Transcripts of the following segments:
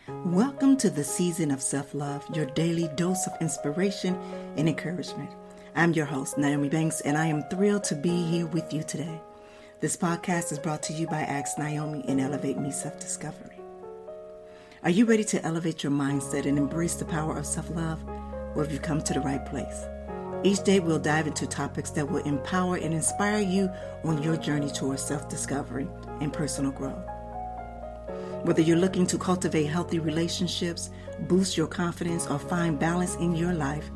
Welcome to the season of self-love, your daily dose of inspiration and encouragement. I'm your host, Nyomi Banks, and I am thrilled to be here with you today. This podcast is brought to you by Ask Nyomi and Elevate Me Self-Discovery. Are you ready to elevate your mindset and embrace the power of self-love? Well, have you come to the right place? Each day we'll dive into topics that will empower and inspire you on your journey towards self-discovery and personal growth. Whether you're looking to cultivate healthy relationships, boost your confidence, or find balance in your life,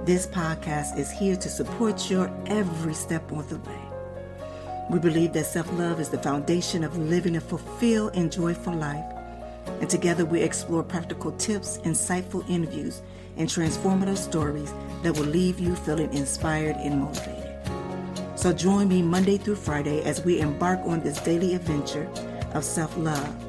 this podcast is here to support your every step of the way. We believe that self-love is the foundation of living a fulfilled and joyful life. And together we explore practical tips, insightful interviews, and transformative stories that will leave you feeling inspired and motivated. So join me Monday through Friday as we embark on this daily adventure of self-love.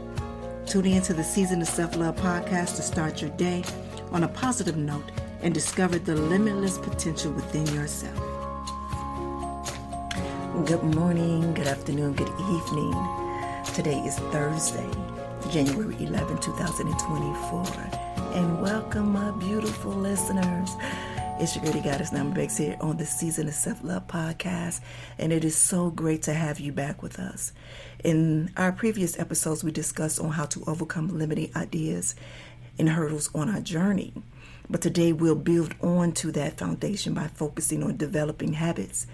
Tune in to the Season of Self-Love podcast to start your day on a positive note and discover the limitless potential within yourself. Good morning, good afternoon, good evening. Today is Thursday, January 11, 2024. And welcome, my beautiful listeners. It's your girl, Goddess Nyomi Banks here on the Season of Self-Love podcast, and it is so great to have you back with us. In our previous episodes, we discussed on how to overcome limiting ideas and hurdles on our journey. But today we'll build on to that foundation by focusing on developing habits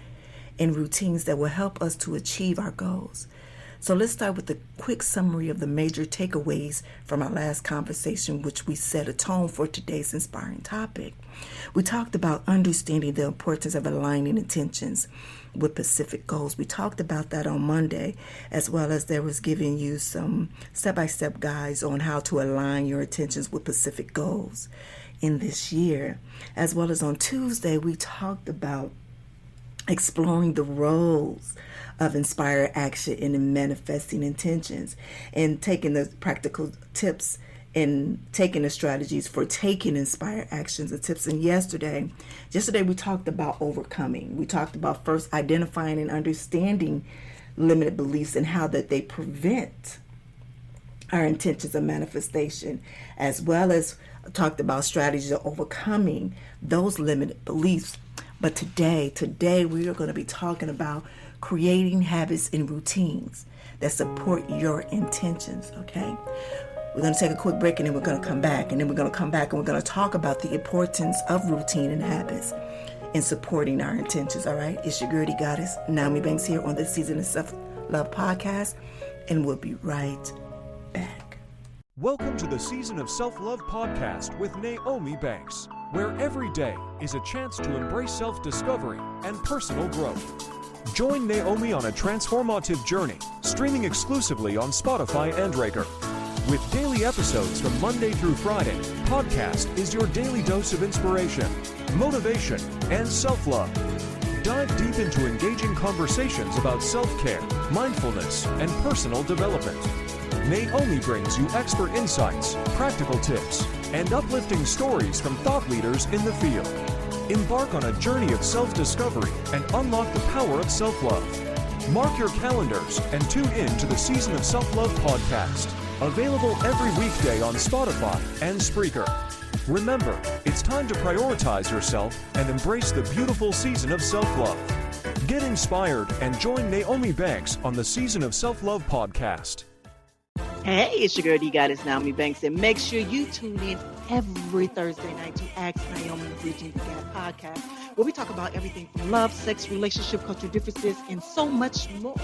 and routines that will help us to achieve our goals. So let's start with a quick summary of the major takeaways from our last conversation, which we set a tone for today's inspiring topic. We talked about understanding the importance of aligning intentions with specific goals. We talked about that on Monday, as well as there was giving you some step-by-step guides on how to align your intentions with specific goals in this year. As well as on Tuesday, we talked about exploring the roles of inspired action in manifesting intentions and taking the practical tips and taking the strategies for taking inspired actions and tips. And yesterday we talked about overcoming. We talked about first identifying and understanding limited beliefs and how that they prevent our intentions of manifestation, as well as talked about strategies of overcoming those limited beliefs. But today we are going to be talking about creating habits and routines that support your intentions, okay? We're going to take a quick break and then we're going to come back. And then we're going to come back and we're going to talk about the importance of routine and habits in supporting our intentions, all right? It's your girl, Goddess Nyomi Banks here on the Season of Self-Love podcast, and we'll be right back. Welcome to the Season of Self-Love podcast with Nyomi Banks, where every day is a chance to embrace self-discovery and personal growth. Join Nyomi on a transformative journey, streaming exclusively on Spotify and Spreaker. With daily episodes from Monday through Friday, podcast is your daily dose of inspiration, motivation, and self-love. Dive deep into engaging conversations about self-care, mindfulness, and personal development. Nyomi brings you expert insights, practical tips, and uplifting stories from thought leaders in the field. Embark on a journey of self-discovery and unlock the power of self-love. Mark your calendars and tune in to the Season of Self-Love podcast, available every weekday on Spotify and Spreaker. Remember, it's time to prioritize yourself and embrace the beautiful season of self-love. Get inspired and join Nyomi Banks on the Season of Self-Love podcast. Hey, it's your girl, Goddess Nyomi Banks, and make sure you tune in every Thursday night to Ask Nyomi Bridging the Gap podcast, where we talk about everything from love, sex, relationship, cultural differences, and so much more.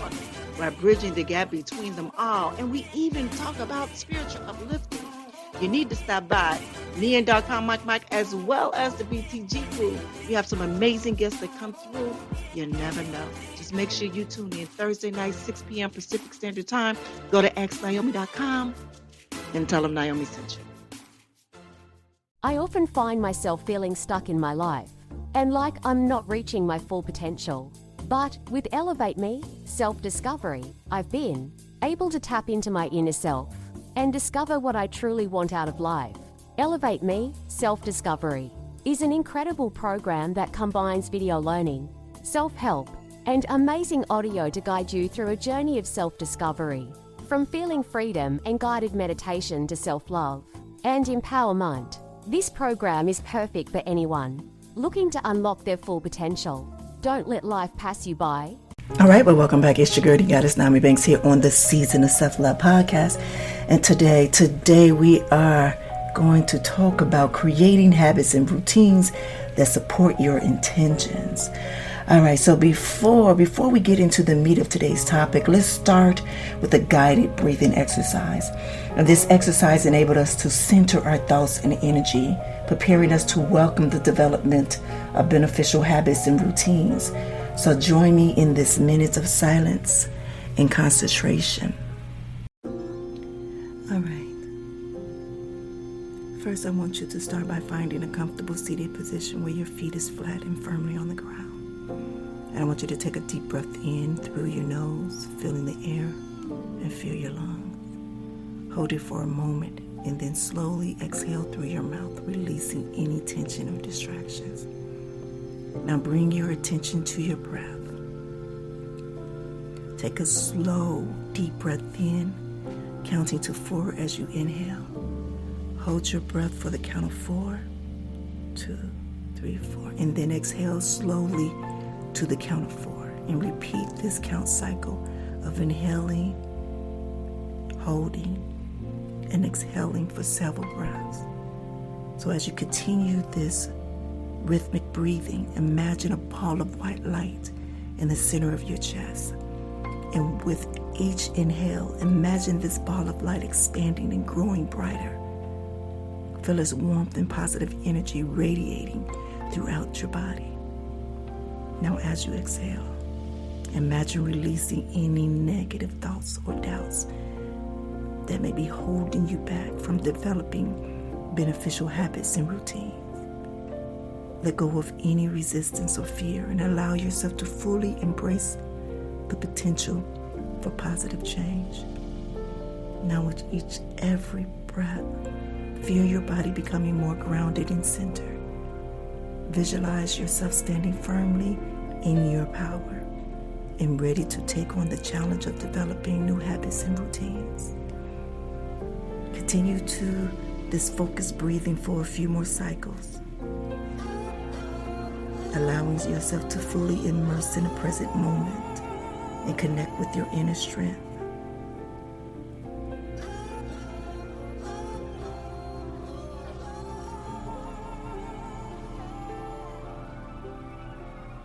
We're bridging the gap between them all, and we even talk about spiritual uplifting. You need to stop by Neon.com, Mike, as well as the BTG crew. We have some amazing guests that come through. You never know. Just make sure you tune in Thursday night, 6 p.m. Pacific Standard Time. Go to AskNyomi.com and tell them Nyomi sent you. I often find myself feeling stuck in my life and like I'm not reaching my full potential. But with Elevate Me, self-discovery, I've been able to tap into my inner self and discover what I truly want out of life. Elevate Me, self-discovery is an incredible program that combines video learning, self-help, and amazing audio to guide you through a journey of self-discovery. From feeling freedom and guided meditation to self-love, and empowerment. This program is perfect for anyone looking to unlock their full potential. Don't let life pass you by. All right, well, welcome back. It's your girl, the Goddess Nyomi Banks, here on the Season of Self-Love podcast. And today we are going to talk about creating habits and routines that support your intentions. All right, so before we get into the meat of today's topic, let's start with a guided breathing exercise. And this exercise enabled us to center our thoughts and energy, preparing us to welcome the development of beneficial habits and routines. So join me in this minute of silence and concentration. All right. First, I want you to start by finding a comfortable seated position where your feet is flat and firmly on the ground. And I want you to take a deep breath in through your nose, feeling the air, and feel your lungs. Hold it for a moment, and then slowly exhale through your mouth, releasing any tension or distractions. Now bring your attention to your breath. Take a slow, deep breath in, counting to 4 as you inhale. Hold your breath for the count of 4, 2, 3, 4, and then exhale slowly to the count of 4. And repeat this count cycle of inhaling, holding, and exhaling for several breaths. So as you continue this rhythmic breathing, imagine a ball of white light in the center of your chest. And with each inhale, imagine this ball of light expanding and growing brighter. Feel its warmth and positive energy radiating throughout your body. Now as you exhale, imagine releasing any negative thoughts or doubts that may be holding you back from developing beneficial habits and routines. Let go of any resistance or fear and allow yourself to fully embrace the potential for positive change. Now with every breath, feel your body becoming more grounded and centered. Visualize yourself standing firmly in your power and ready to take on the challenge of developing new habits and routines. Continue to this focused breathing for a few more cycles, allowing yourself to fully immerse in the present moment and connect with your inner strength.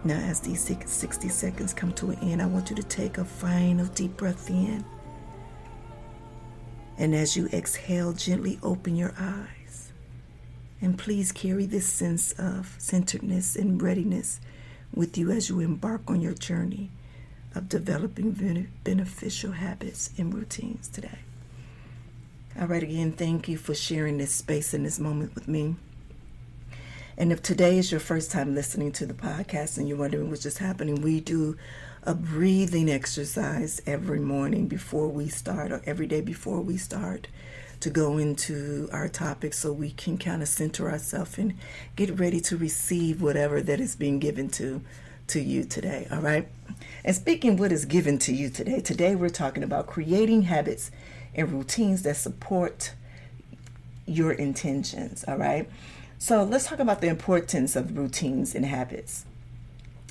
Now, as these 60 seconds come to an end, I want you to take a final deep breath in. And as you exhale, gently open your eyes. And please carry this sense of centeredness and readiness with you as you embark on your journey of developing beneficial habits and routines today. All right, again, thank you for sharing this space and this moment with me. And if today is your first time listening to the podcast and you're wondering what's just happening, we do a breathing exercise every morning before we start, or every day before we start, to go into our topic so we can kind of center ourselves and get ready to receive whatever that is being given to you today, all right? And speaking of what is given to you today we're talking about creating habits and routines that support your intentions, all right? So let's talk about the importance of routines and habits.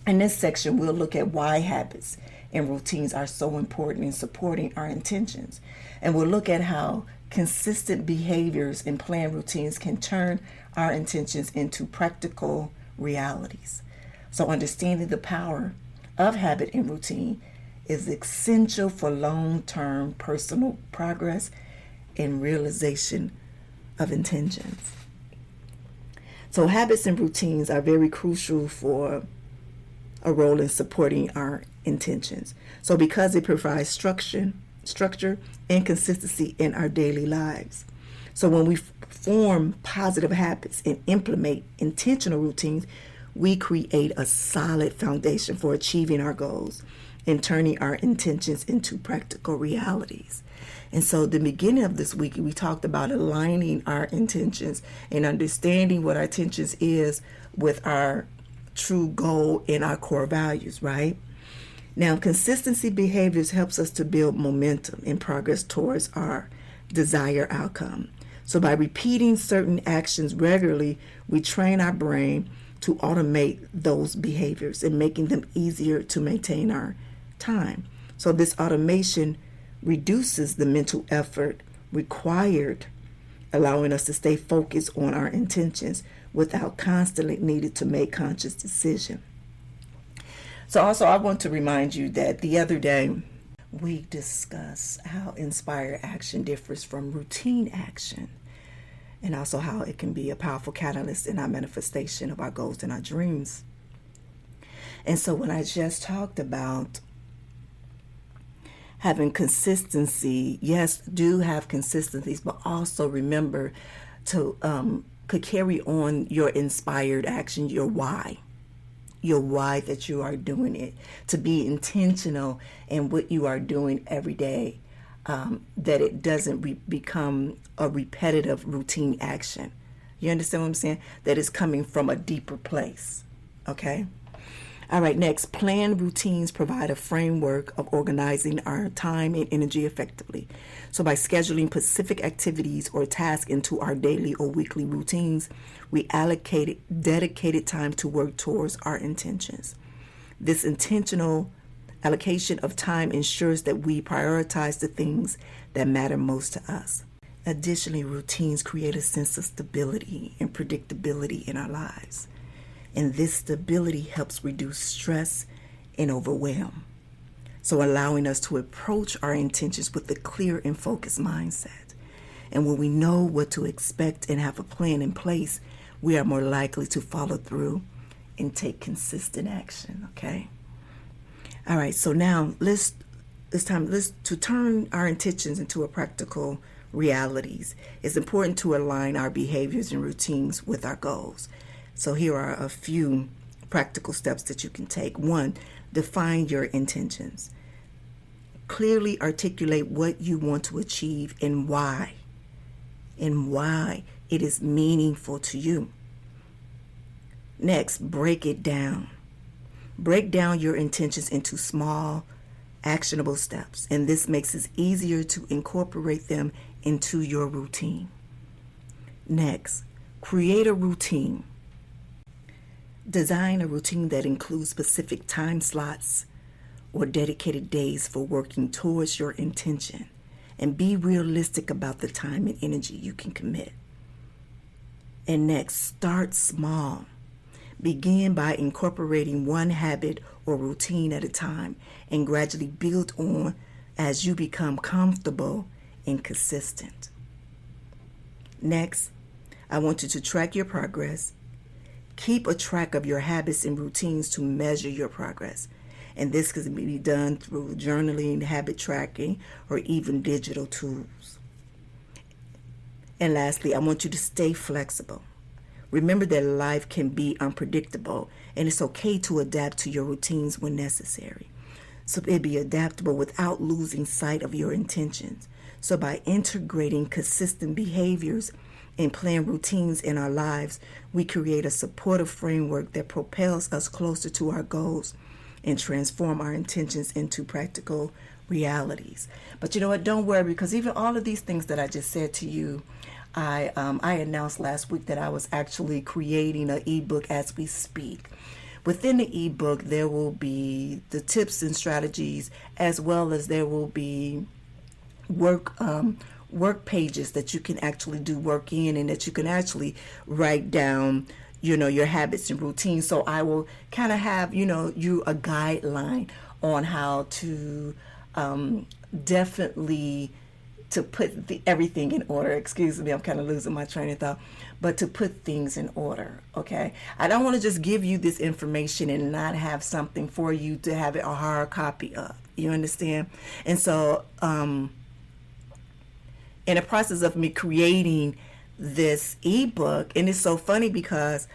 In this section, we'll look at why habits and routines are so important in supporting our intentions. And we'll look at how consistent behaviors and planned routines can turn our intentions into practical realities. So understanding the power of habit and routine is essential for long-term personal progress and realization of intentions. So habits and routines are very crucial for a role in supporting our intentions. So because it provides structure and consistency in our daily lives. So when we form positive habits and implement intentional routines, we create a solid foundation for achieving our goals and turning our intentions into practical realities. And so the beginning of this week, we talked about aligning our intentions and understanding what our intentions is with our true goal and our core values, right? Now, consistency behaviors helps us to build momentum and progress towards our desired outcome. So by repeating certain actions regularly, we train our brain to automate those behaviors and making them easier to maintain our time. So this automation reduces the mental effort required, allowing us to stay focused on our intentions without constantly needing to make conscious decisions. So also I want to remind you that the other day we discussed how inspired action differs from routine action, and also how it can be a powerful catalyst in our manifestation of our goals and our dreams. And so when I just talked about having consistency, yes, do have consistencies, but also remember to could carry on your inspired action, your why that you are doing it, to be intentional in what you are doing every day, that it doesn't become a repetitive routine action. You understand what I'm saying? That is coming from a deeper place. Okay? All right, next, planned routines provide a framework of organizing our time and energy effectively. So by scheduling specific activities or tasks into our daily or weekly routines, we allocate dedicated time to work towards our intentions. This intentional allocation of time ensures that we prioritize the things that matter most to us. Additionally, routines create a sense of stability and predictability in our lives. And this stability helps reduce stress and overwhelm, so allowing us to approach our intentions with a clear and focused mindset. And when we know what to expect and have a plan in place, we are more likely to follow through and take consistent action, okay? All right, so now let's to turn our intentions into a practical realities. It's important to align our behaviors and routines with our goals. So here are a few practical steps that you can take. 1, define your intentions. Clearly articulate what you want to achieve and why it is meaningful to you. Next, break it down. Break down your intentions into small, actionable steps, and this makes it easier to incorporate them into your routine. Next, create a routine. Design a routine that includes specific time slots or dedicated days for working towards your intention, and be realistic about the time and energy you can commit. And next, start small. Begin by incorporating one habit or routine at a time and gradually build on as you become comfortable and consistent. Next, I want you to track your progress. Keep a track of your habits and routines to measure your progress. And this can be done through journaling, habit tracking, or even digital tools. And lastly, I want you to stay flexible. Remember that life can be unpredictable, and it's okay to adapt to your routines when necessary. So be adaptable without losing sight of your intentions. So by integrating consistent behaviors and planned routines in our lives, we create a supportive framework that propels us closer to our goals and transform our intentions into practical realities. But you know what? Don't worry, because even all of these things that I just said to you, I announced last week that I was actually creating an ebook as we speak. Within the ebook, there will be the tips and strategies, as well as there will be work pages that you can actually do work in, and that you can actually write down, your habits and routines. So I will kind of have, you a guideline on how to definitely to put everything in order. Excuse me, I'm kind of losing my train of thought. But to put things in order, okay? I don't want to just give you this information and not have something for you to have it a hard copy of. You understand? And so, in the process of me creating this ebook, and it's so funny because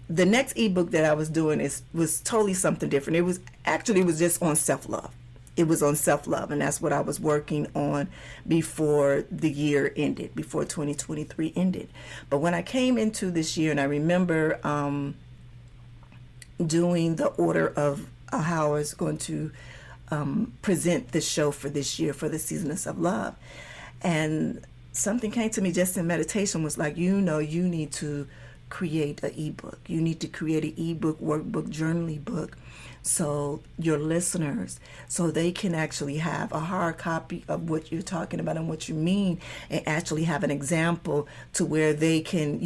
the next ebook that I was doing was totally something different. It was just on self-love. It was on self-love, and that's what I was working on before the year ended, before 2023 ended. But when I came into this year, and I remember doing the order of how I was going to present the show for this year, for the season of self-love. And something came to me just in meditation, was like, you need to create an ebook. You need to create an ebook, workbook, journaling book, so your listeners, so they can actually have a hard copy of what you're talking about and what you mean, and actually have an example to where you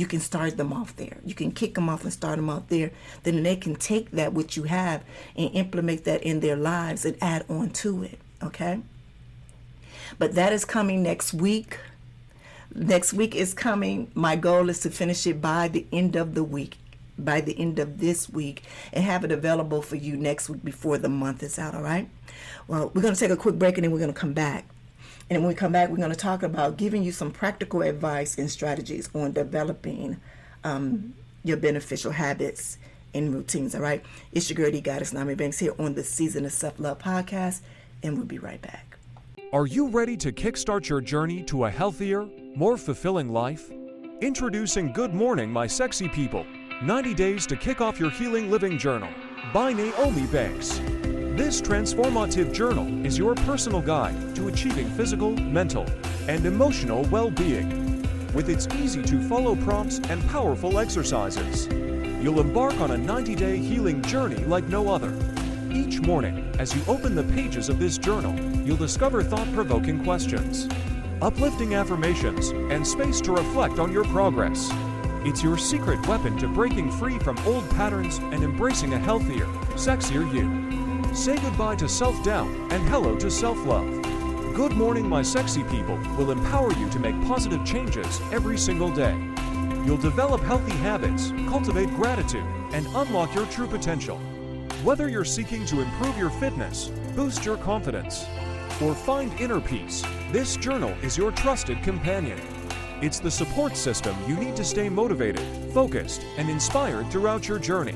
can start them off there. You can kick them off and start them off there. Then they can take that what you have and implement that in their lives and add on to it. Okay? But that is coming next week. Next week is coming. My goal is to finish it by the end of the week, by the end of this week, and have it available for you next week before the month is out. All right? Well, we're going to take a quick break, and then we're going to come back. And when we come back, we're going to talk about giving you some practical advice and strategies on developing your beneficial habits and routines. All right? It's your girl, the Goddess Nyomi Banks, here on the Season of Self-Love podcast, and we'll be right back. Are you ready to kickstart your journey to a healthier, more fulfilling life? Introducing Good Morning, My Sexy People, 90 Days to Kick Off Your Healing Living Journal by Nyomi Banks. This transformative journal is your personal guide to achieving physical, mental, and emotional well-being. With its easy-to-follow prompts and powerful exercises, you'll embark on a 90-day healing journey like no other. Each morning, as you open the pages of this journal, you'll discover thought-provoking questions, uplifting affirmations, and space to reflect on your progress. It's your secret weapon to breaking free from old patterns and embracing a healthier, sexier you. Say goodbye to self-doubt and hello to self-love. Good Morning, My Sexy People will empower you to make positive changes every single day. You'll develop healthy habits, cultivate gratitude, and unlock your true potential. Whether you're seeking to improve your fitness, boost your confidence, or find inner peace, this journal is your trusted companion. It's the support system you need to stay motivated, focused, and inspired throughout your journey.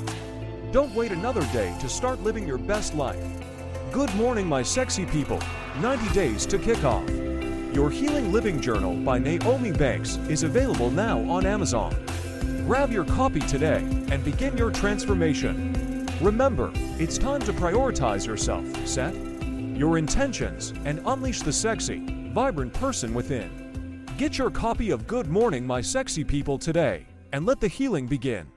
Don't wait another day to start living your best life. Good Morning, My Sexy People, 90 Days to Kick Off. Your Healing Living Journal by Nyomi Banks is available now on Amazon. Grab your copy today and begin your transformation. Remember, it's time to prioritize yourself, set your intentions, and unleash the sexy, vibrant person within. Get your copy of Good Morning, My Sexy People today, and let the healing begin.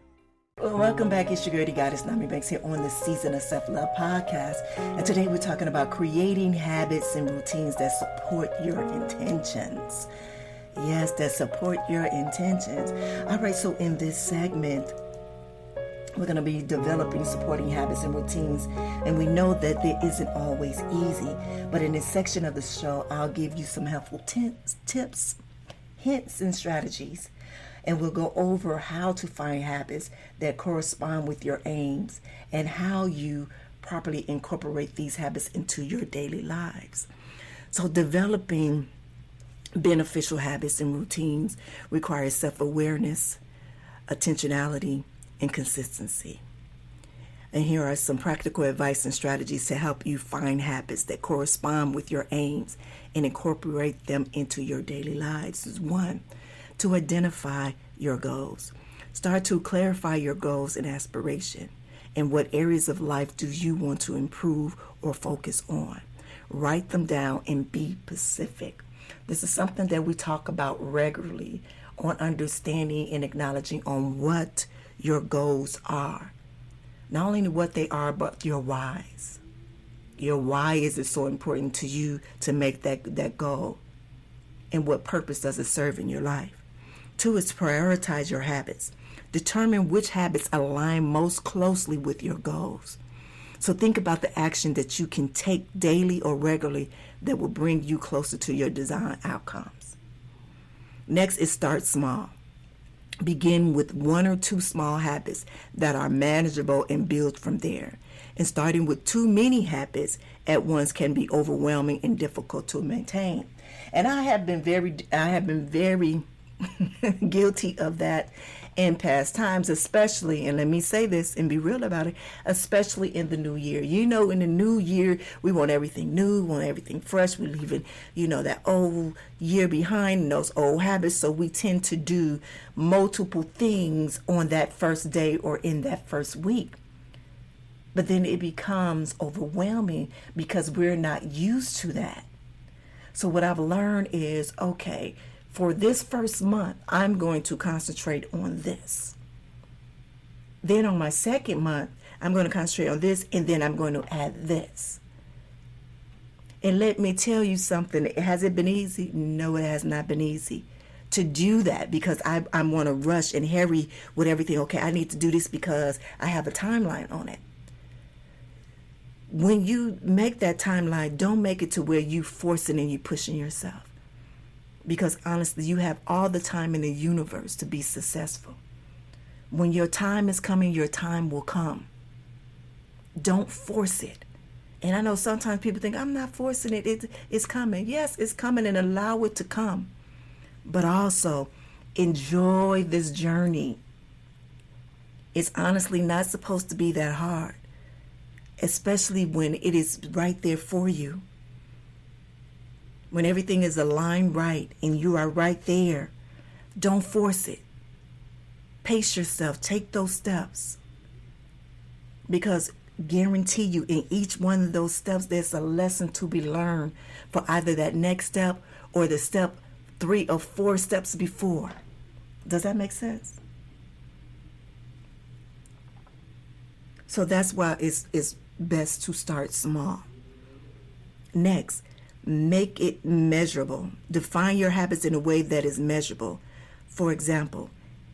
Well, welcome back. It's your girl, the Goddess Nyomi Banks, here on the Season of Self-Love podcast. And today we're talking about creating habits and routines that support your intentions. Yes, that support your intentions. All right, so in this segment, we're going to be developing supporting habits and routines. And we know that it isn't always easy. But in this section of the show, I'll give you some helpful tips, hints, and strategies. And we'll go over how to find habits that correspond with your aims and how you properly incorporate these habits into your daily lives. So developing beneficial habits and routines requires self-awareness, intentionality, and consistency. And here are some practical advice and strategies to help you find habits that correspond with your aims and incorporate them into your daily lives. Is 1, to identify your goals. Start to clarify your goals and aspiration. And what areas of life do you want to improve or focus on? Write them down and be specific. This is something that we talk about regularly, on understanding and acknowledging on what your goals are. Not only what they are, but your whys. Your why is it so important to you to make that goal? And what purpose does it serve in your life? 2 is prioritize your habits. Determine which habits align most closely with your goals. So think about the action that you can take daily or regularly that will bring you closer to your desired outcomes. Next is start small. Begin with 1 or 2 small habits that are manageable and build from there. And starting with too many habits at once can be overwhelming and difficult to maintain. And I have been very guilty of that in past times, especially, and let me say this and be real about it, especially in the new year. You know, in the new year, we want everything new, we want everything fresh. We're leaving, that old year behind and those old habits. So we tend to do multiple things on that first day or in that first week. But then it becomes overwhelming because we're not used to that. So what I've learned is, okay, for this first month, I'm going to concentrate on this. Then on my second month, I'm going to concentrate on this, and then I'm going to add this. And let me tell you something. Has it been easy? No, it has not been easy to do that, because I want to rush and hurry with everything. Okay, I need to do this because I have a timeline on it. When you make that timeline, don't make it to where you forcing and you pushing yourself. Because honestly, you have all the time in the universe to be successful. When your time is coming, your time will come. Don't force it. And I know sometimes people think, I'm not forcing it. It's coming. Yes, it's coming, and allow it to come. But also enjoy this journey. It's honestly not supposed to be that hard, especially when it is right there for you. When everything is aligned right and you are right there, don't force it. Pace yourself. Take those steps. Because guarantee you, in each one of those steps, there's a lesson to be learned for either that next step or the step 3 or 4 steps before. Does that make sense? So that's why it's best to start small. Next, make it measurable. Define your habits in a way that is measurable. For example,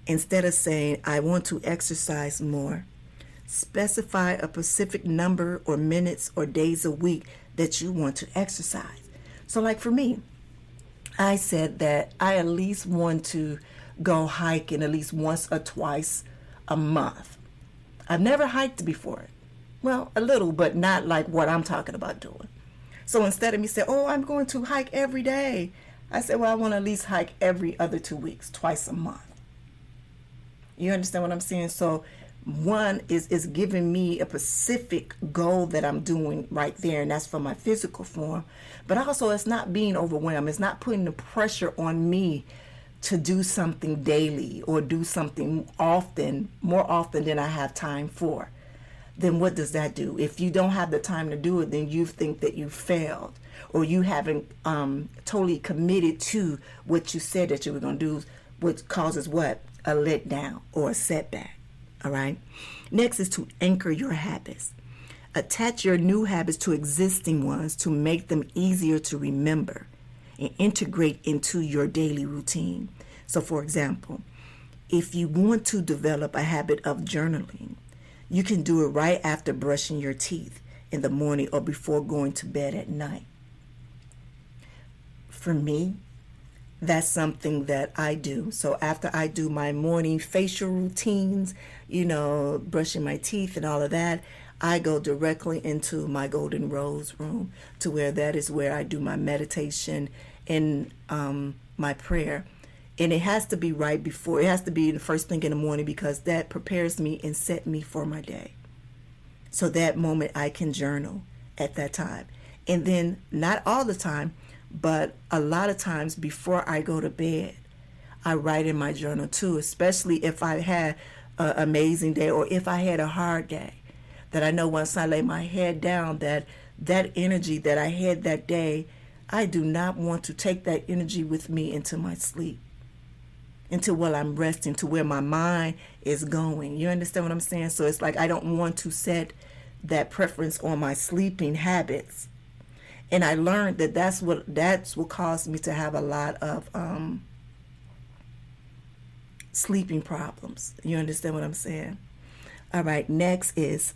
instead of saying, I want to exercise more, specify a specific number or minutes or days a week that you want to exercise. So like for me, I said that I at least want to go hiking at least once or twice a month. I've never hiked before. Well, a little, but not like what I'm talking about doing. So instead of me saying, oh, I'm going to hike every day, I said, well, I want to at least hike every other 2 weeks, twice a month. You understand what I'm saying? So one is giving me a specific goal that I'm doing right there, and that's for my physical form. But also, it's not being overwhelmed. It's not putting the pressure on me to do something daily or do something often, more often than I have time for. Then what does that do? If you don't have the time to do it, then you think that you failed, or you haven't totally committed to what you said that you were going to do, which causes what? A letdown or a setback. All right. Next is to anchor your habits. Attach your new habits to existing ones to make them easier to remember and integrate into your daily routine. So, for example, if you want to develop a habit of journaling, you can do it right after brushing your teeth in the morning or before going to bed at night. For me, that's something that I do. So after I do my morning facial routines, brushing my teeth and all of that, I go directly into my Golden Rose room, to where that is where I do my meditation and my prayer. And it has to be right before, it has to be the first thing in the morning, because that prepares me and set me for my day. So that moment I can journal at that time. And then not all the time, but a lot of times before I go to bed, I write in my journal too, especially if I had an amazing day or if I had a hard day, that I know once I lay my head down that energy that I had that day, I do not want to take that energy with me into my sleep, into while I'm resting, to where my mind is going. You understand what I'm saying? So it's like I don't want to set that preference on my sleeping habits. And I learned that that's what caused me to have a lot of sleeping problems. You understand what I'm saying? All right, next is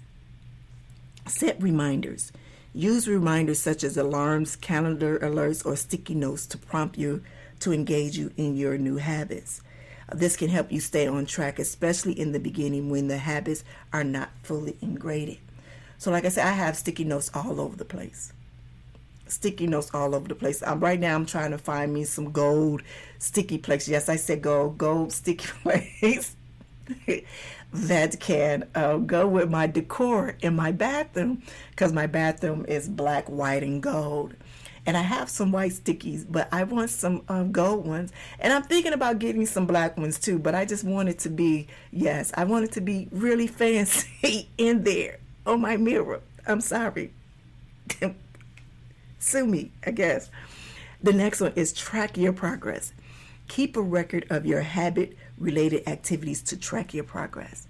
set reminders. Use reminders such as alarms, calendar alerts, or sticky notes to prompt you to engage you in your new habits. This can help you stay on track, especially in the beginning when the habits are not fully ingrained. So like I said, I have sticky notes all over the place. Right now I'm trying to find me some gold sticky plates. Yes, I said gold sticky plates that can go with my decor in my bathroom, because my bathroom is black, white, and gold. And I have some white stickies, but I want some gold ones. And I'm thinking about getting some black ones too, but I just want it to be, I want it to be really fancy in there on my mirror. I'm sorry. Sue me, I guess. The next one is track your progress. Keep a record of your habit-related activities to track your progress.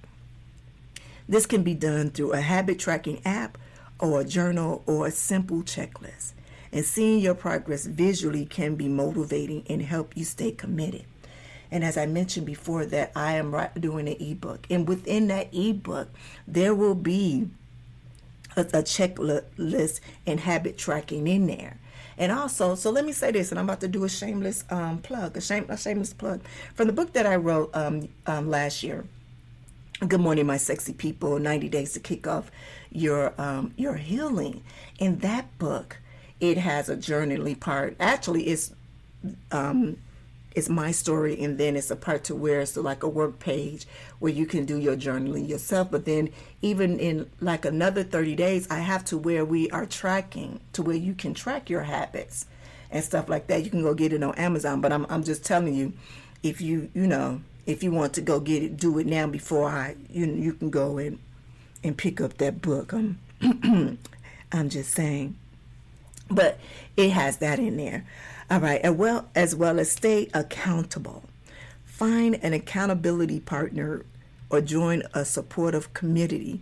This can be done through a habit tracking app or a journal or a simple checklist. And seeing your progress visually can be motivating and help you stay committed. And as I mentioned before, that I am doing an ebook. And within that ebook, there will be a checklist and habit tracking in there. And also, so let me say this, and I'm about to do a shameless plug, a shameless plug from the book that I wrote last year. Good Morning, My Sexy People, 90 Days to Kick Off Your Healing. In that book, it has a journaling part. Actually, it's my story, and then it's a part to where it's like a work page where you can do your journaling yourself. But then even in like another 30 days, I have to where we are tracking to where you can track your habits and stuff like that. You can go get it on Amazon, but I'm just telling you, if you want to go get it, do it now before you can go and pick up that book. I'm just saying. But it has that in there. All right. As well as stay accountable. Find an accountability partner or join a supportive community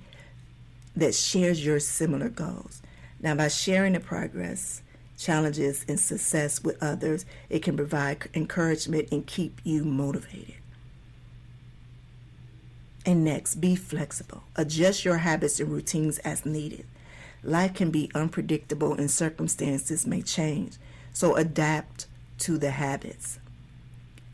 that shares your similar goals. Now, by sharing the progress, challenges, and success with others, it can provide encouragement and keep you motivated. And next, be flexible. Adjust your habits and routines as needed. Life can be unpredictable and circumstances may change. So adapt to the habits.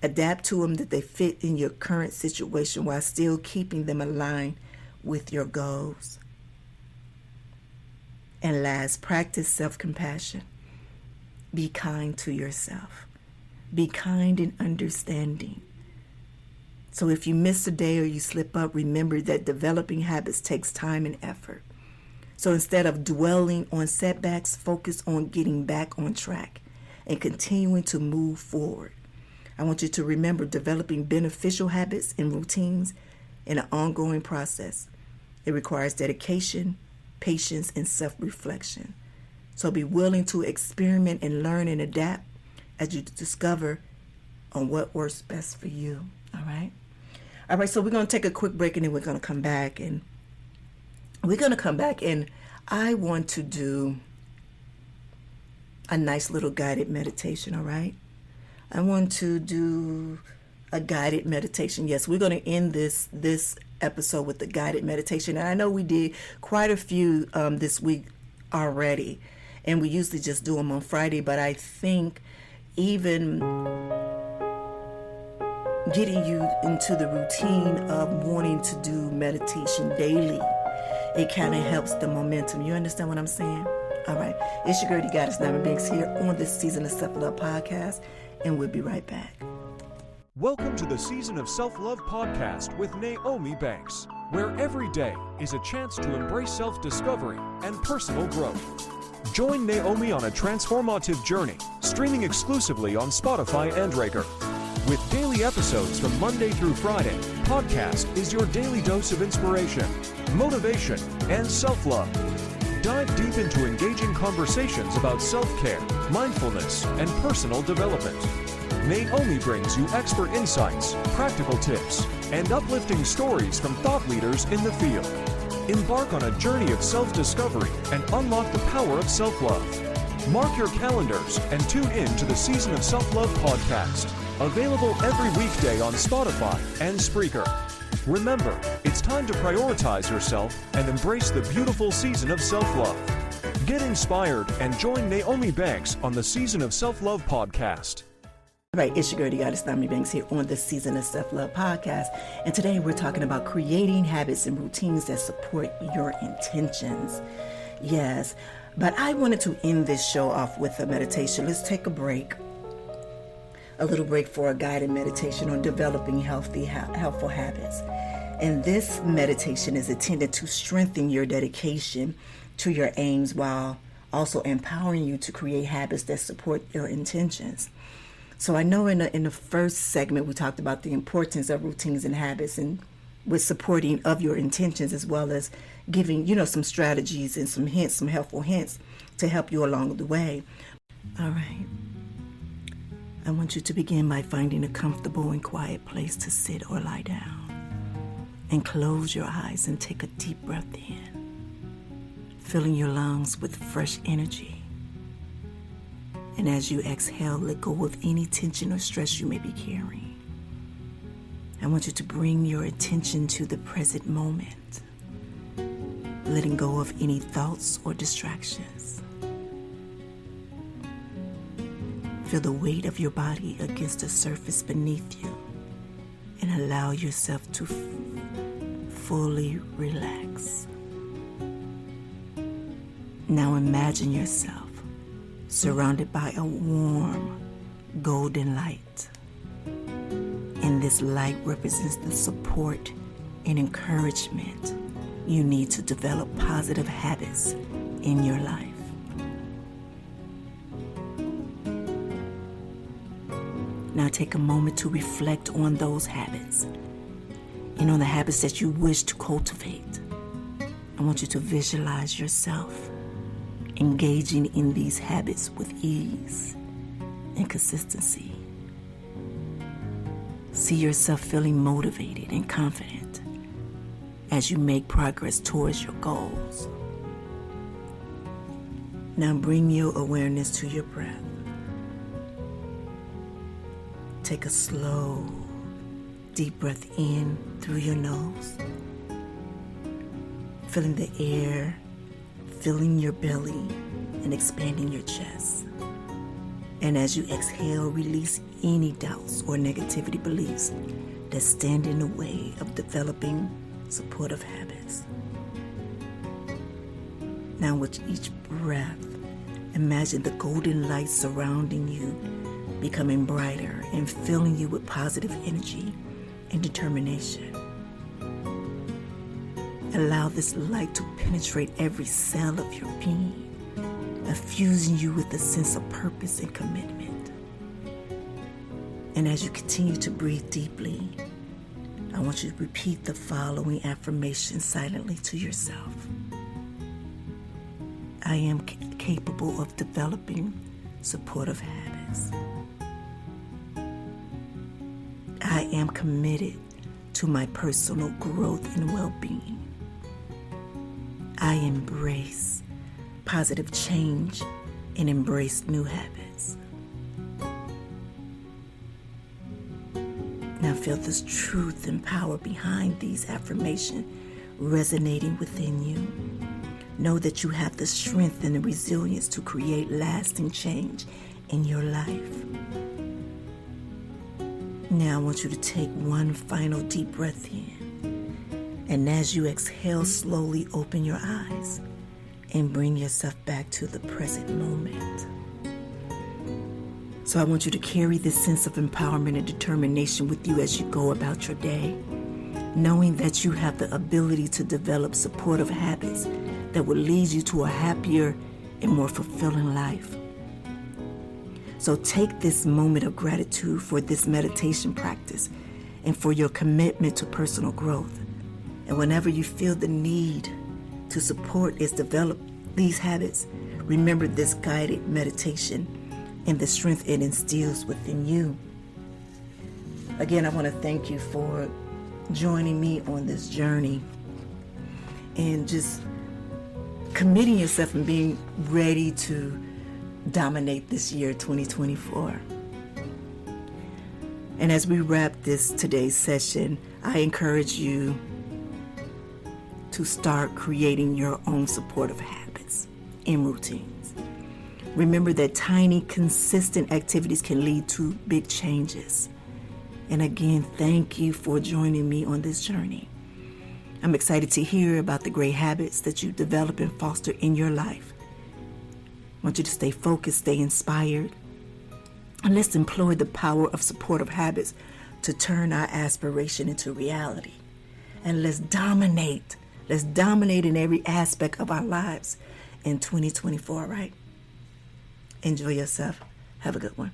Adapt to them that they fit in your current situation while still keeping them aligned with your goals. And last, practice self-compassion. Be kind to yourself. Be kind and understanding. So if you miss a day or you slip up, remember that developing habits takes time and effort. So instead of dwelling on setbacks, focus on getting back on track and continuing to move forward. I want you to remember developing beneficial habits and routines in an ongoing process. It requires dedication, patience, and self-reflection. So be willing to experiment and learn and adapt as you discover on what works best for you. All right? All right, so we're going to take a quick break and then we're going to come back and I want to do a nice little guided meditation, all right? I want to do a guided meditation. Yes, we're going to end this episode with the guided meditation. And I know we did quite a few this week already, and we usually just do them on Friday, but I think even getting you into the routine of wanting to do meditation daily, it kind of helps the momentum. You understand what I'm saying? All right. It's your girl, the Goddess Nyomi Banks here on this season of Self-Love Podcast, and we'll be right back. Welcome to the Season of Self-Love Podcast with Nyomi Banks, where every day is a chance to embrace self-discovery and personal growth. Join Nyomi on a transformative journey, streaming exclusively on Spotify and Spreaker. With daily episodes from Monday through Friday, podcast is your daily dose of inspiration, motivation, and self-love. Dive deep into engaging conversations about self-care, mindfulness, and personal development. Nyomi brings you expert insights, practical tips, and uplifting stories from thought leaders in the field. Embark on a journey of self-discovery and unlock the power of self-love. Mark your calendars and tune in to the Season of Self-Love Podcast. Available every weekday on Spotify and Spreaker. Remember, it's time to prioritize yourself and embrace the beautiful season of self-love. Get inspired and join Nyomi Banks on the Season of Self-Love Podcast. All right, it's your girl, the Goddess Nyomi Banks here on the Season of Self-Love Podcast. And today we're talking about creating habits and routines that support your intentions. Yes, but I wanted to end this show off with a meditation. Let's take a break. A little break for a guided meditation on developing helpful habits. And this meditation is intended to strengthen your dedication to your aims while also empowering you to create habits that support your intentions. So I know in the first segment we talked about the importance of routines and habits and with supporting of your intentions, as well as giving, some strategies and some hints, some helpful hints to help you along the way. All right. I want you to begin by finding a comfortable and quiet place to sit or lie down. And close your eyes and take a deep breath in, filling your lungs with fresh energy. And as you exhale, let go of any tension or stress you may be carrying. I want you to bring your attention to the present moment, letting go of any thoughts or distractions. Feel the weight of your body against the surface beneath you and allow yourself to fully relax. Now imagine yourself surrounded by a warm, golden light. And this light represents the support and encouragement you need to develop positive habits in your life. Now take a moment to reflect on those habits and on the habits that you wish to cultivate. I want you to visualize yourself engaging in these habits with ease and consistency. See yourself feeling motivated and confident as you make progress towards your goals. Now bring your awareness to your breath. Take a slow, deep breath in through your nose, filling the air, filling your belly, and expanding your chest. And as you exhale, release any doubts or negativity beliefs that stand in the way of developing supportive habits. Now with each breath, imagine the golden light surrounding you becoming brighter and filling you with positive energy and determination. Allow this light to penetrate every cell of your being, infusing you with a sense of purpose and commitment. And as you continue to breathe deeply, I want you to repeat the following affirmation silently to yourself. I am capable of developing supportive habits. I am committed to my personal growth and well-being. I embrace positive change and embrace new habits. Now feel this truth and power behind these affirmations resonating within you. Know that you have the strength and the resilience to create lasting change in your life. Now I want you to take one final deep breath in. And as you exhale, slowly open your eyes and bring yourself back to the present moment. So I want you to carry this sense of empowerment and determination with you as you go about your day, knowing that you have the ability to develop supportive habits that will lead you to a happier and more fulfilling life. So take this moment of gratitude for this meditation practice and for your commitment to personal growth. And whenever you feel the need to support and develop these habits, remember this guided meditation and the strength it instills within you. Again, I want to thank you for joining me on this journey and just committing yourself and being ready to dominate this year 2024. And as we wrap today's session, I encourage you to start creating your own supportive habits and routines. Remember that tiny, consistent activities can lead to big changes. And again, thank you for joining me on this journey. I'm excited to hear about the great habits that you develop and foster in your life. I want you to stay focused, stay inspired, and let's employ the power of supportive habits to turn our aspiration into reality. And let's dominate in every aspect of our lives in 2024, right? Enjoy yourself. Have a good one.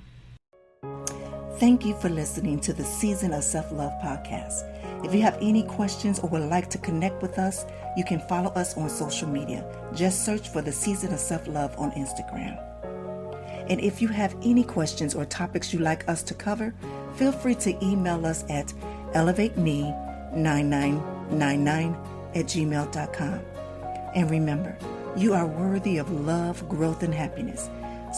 Thank you for listening to the Season of Self-Love podcast. If you have any questions or would like to connect with us, you can follow us on social media. Just search for the Season of Self-Love on Instagram. And if you have any questions or topics you'd like us to cover, feel free to email us at elevateme9999@gmail.com. And remember, you are worthy of love, growth, and happiness.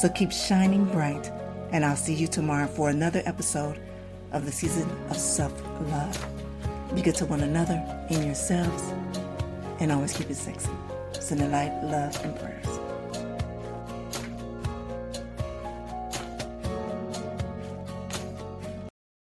So keep shining bright, and I'll see you tomorrow for another episode of the Season of Self-Love. Be good to one another and yourselves, and always keep it sexy. Sending light, love, and prayers.